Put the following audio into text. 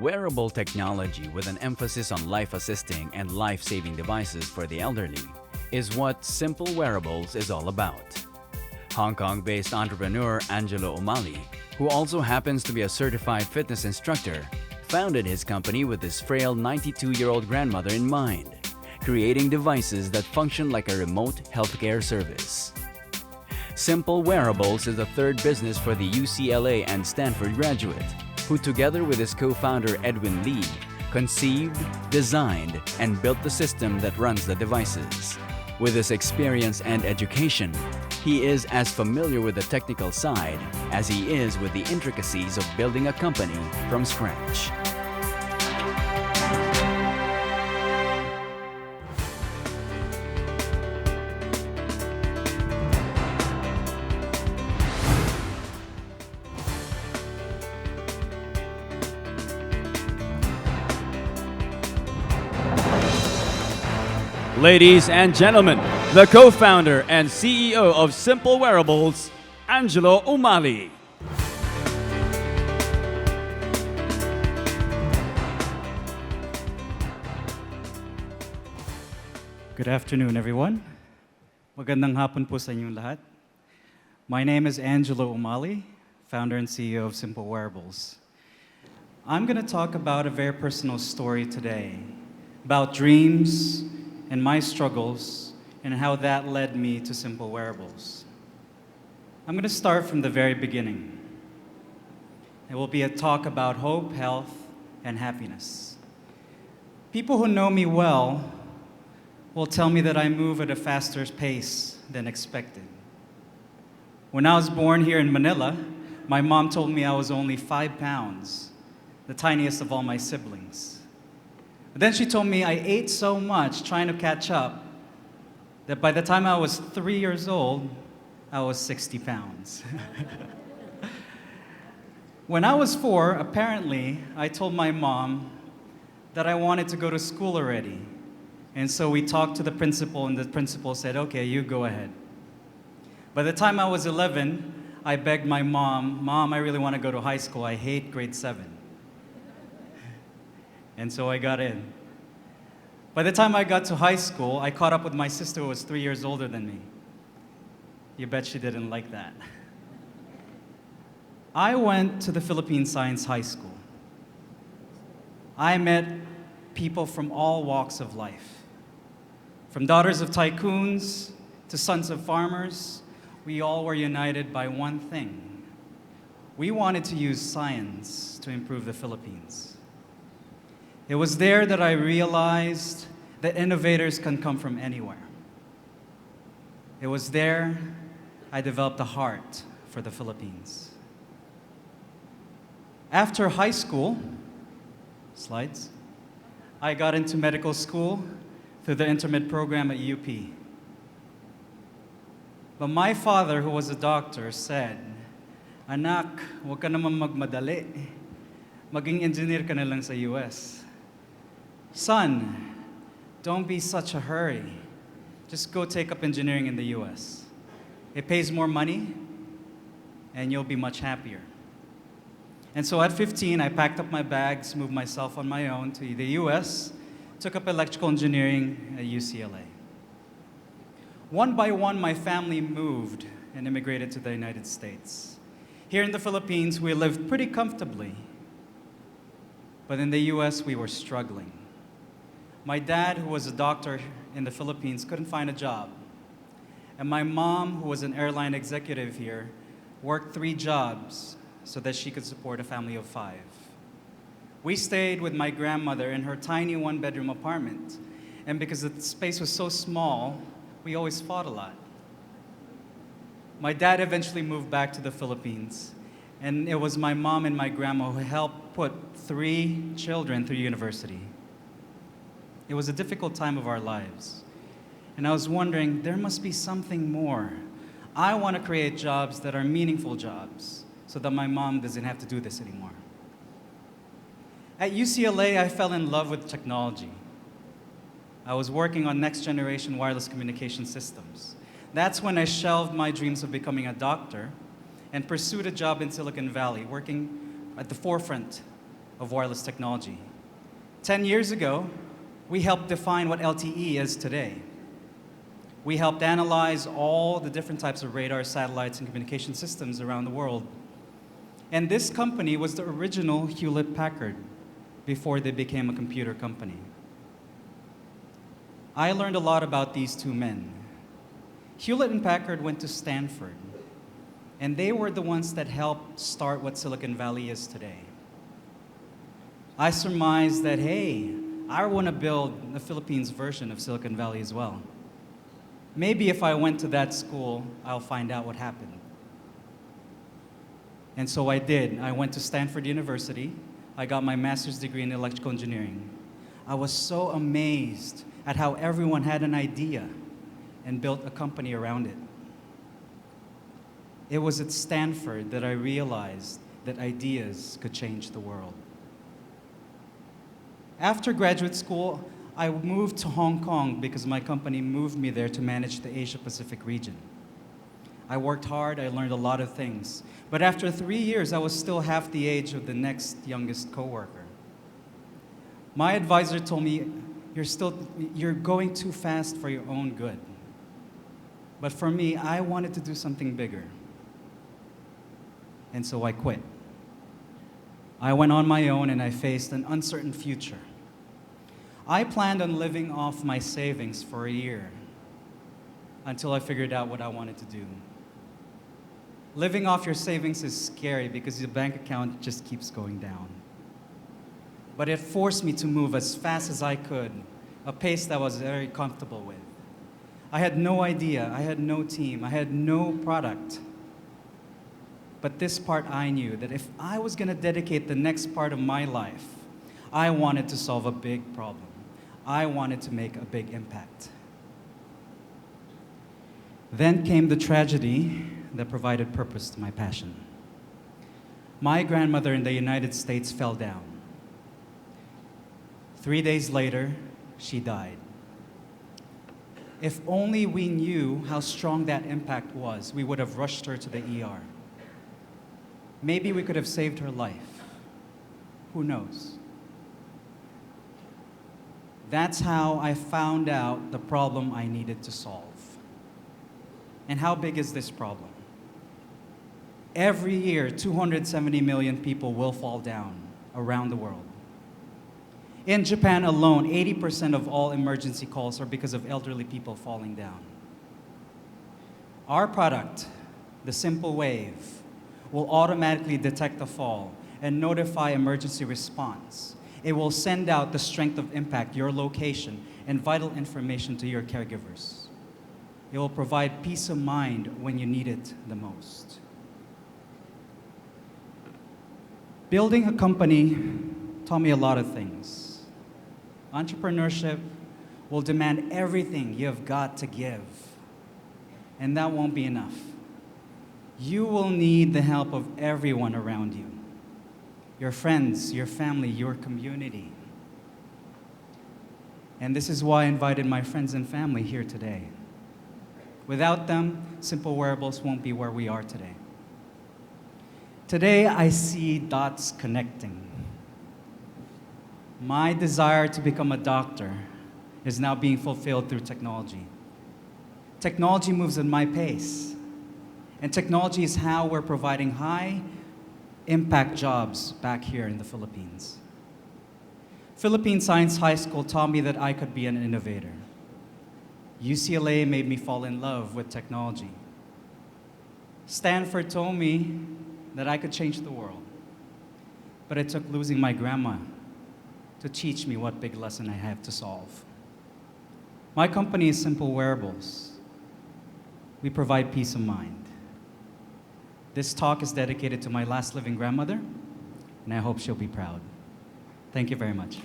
Wearable technology with an emphasis on life-assisting and life-saving devices for the elderly is what Simple Wearables is all about. Hong Kong-based entrepreneur Angelo Umali, who also happens to be a certified fitness instructor, founded his company with his frail 92-year-old grandmother in mind, creating devices that function like a remote healthcare service. Simple Wearables is the third business for the UCLA and Stanford graduate, who together with his co-founder Edwin Lee, conceived, designed, and built the system that runs the devices. With his experience and education, he is as familiar with the technical side as he is with the intricacies of building a company from scratch. Ladies and gentlemen, the co-founder and CEO of Simple Wearables, Angelo Umali. Good afternoon, everyone. Magandang hapon po sa inyong lahat. My name is Angelo Umali, founder and CEO of Simple Wearables. I'm going to talk about a very personal story today, about dreams and my struggles and how that led me to Simple Wearables. I'm going to start from the very beginning. It will be a talk about hope, health, and happiness. People who know me well will tell me that I move at a faster pace than expected. When I was born here in Manila, my mom told me I was only 5 pounds, the tiniest of all my siblings. But then she told me I ate so much trying to catch up that by the time I was 3 years old, I was 60 pounds. When I was 4, apparently, I told my mom that I wanted to go to school already. And so we talked to the principal, and the principal said, okay, you go ahead. By the time I was 11, I begged my mom, Mom, I really want to go to high school. I hate grade 7. And so I got in. By the time I got to high school, I caught up with my sister who was 3 years older than me. You bet she didn't like that. I went to the Philippine Science High School. I met people from all walks of life. From daughters of tycoons to sons of farmers, we all were united by one thing. We wanted to use science to improve the Philippines. It was there that I realized that innovators can come from anywhere. It was there I developed a heart for the Philippines. After high school, slides, I got into medical school through the intermediate program at UP. But my father, who was a doctor, said, Anak, huwag ka naman magmadali. Maging engineer ka na lang sa US. Son, don't be such a hurry. Just go take up engineering in the US. It pays more money, and you'll be much happier. And so at 15, I packed up my bags, moved myself on my own to the US, took up electrical engineering at UCLA. One by one, my family moved and immigrated to the United States. Here in the Philippines, we lived pretty comfortably. But in the US, we were struggling. My dad, who was a doctor in the Philippines, couldn't find a job. And my mom, who was an airline executive here, worked 3 jobs so that she could support a family of 5. We stayed with my grandmother in her tiny 1-bedroom apartment. And because the space was so small, we always fought a lot. My dad eventually moved back to the Philippines. And it was my mom and my grandma who helped put 3 children through university. It was a difficult time of our lives. And I was wondering, there must be something more. I want to create jobs that are meaningful jobs so that my mom doesn't have to do this anymore. At UCLA, I fell in love with technology. I was working on next-generation wireless communication systems. That's when I shelved my dreams of becoming a doctor and pursued a job in Silicon Valley, working at the forefront of wireless technology. 10 years ago, we helped define what LTE is today. We helped analyze all the different types of radar, satellites, and communication systems around the world. And this company was the original Hewlett-Packard before they became a computer company. I learned a lot about these two men. Hewlett and Packard went to Stanford, and they were the ones that helped start what Silicon Valley is today. I surmised that, hey, I want to build the Philippines version of Silicon Valley as well. Maybe if I went to that school, I'll find out what happened. And so I did. I went to Stanford University. I got my master's degree in electrical engineering. I was so amazed at how everyone had an idea and built a company around it. It was at Stanford that I realized that ideas could change the world. After graduate school, I moved to Hong Kong because my company moved me there to manage the Asia-Pacific region. I worked hard, I learned a lot of things. But after 3 years, I was still half the age of the next youngest coworker. My advisor told me, you're going too fast for your own good. But for me, I wanted to do something bigger. And so I quit. I went on my own and I faced an uncertain future. I planned on living off my savings for a year until I figured out what I wanted to do. Living off your savings is scary because your bank account just keeps going down. But it forced me to move as fast as I could, a pace that I was very comfortable with. I had no idea, I had no team, I had no product. But this part I knew, that if I was going to dedicate the next part of my life, I wanted to solve a big problem. I wanted to make a big impact. Then came the tragedy that provided purpose to my passion. My grandmother in the United States fell down. 3 days later, she died. If only we knew how strong that impact was, we would have rushed her to the ER. Maybe we could have saved her life. Who knows? That's how I found out the problem I needed to solve. And how big is this problem? Every year, 270 million people will fall down around the world. In Japan alone, 80% of all emergency calls are because of elderly people falling down. Our product, the Simple Wave, will automatically detect the fall and notify emergency response. It will send out the strength of impact, your location, and vital information to your caregivers. It will provide peace of mind when you need it the most. Building a company taught me a lot of things. Entrepreneurship will demand everything you've got to give, and that won't be enough. You will need the help of everyone around you. Your friends, your family, your community. And this is why I invited my friends and family here today. Without them, Simple Wearables won't be where we are today. Today, I see dots connecting. My desire to become a doctor is now being fulfilled through technology. Technology moves at my pace. And technology is how we're providing high-impact jobs back here in the Philippines. Philippine Science High School taught me that I could be an innovator. UCLA made me fall in love with technology. Stanford told me that I could change the world. But it took losing my grandma to teach me what big lesson I have to solve. My company is Simple Wearables. We provide peace of mind. This talk is dedicated to my last living grandmother, and I hope she'll be proud. Thank you very much.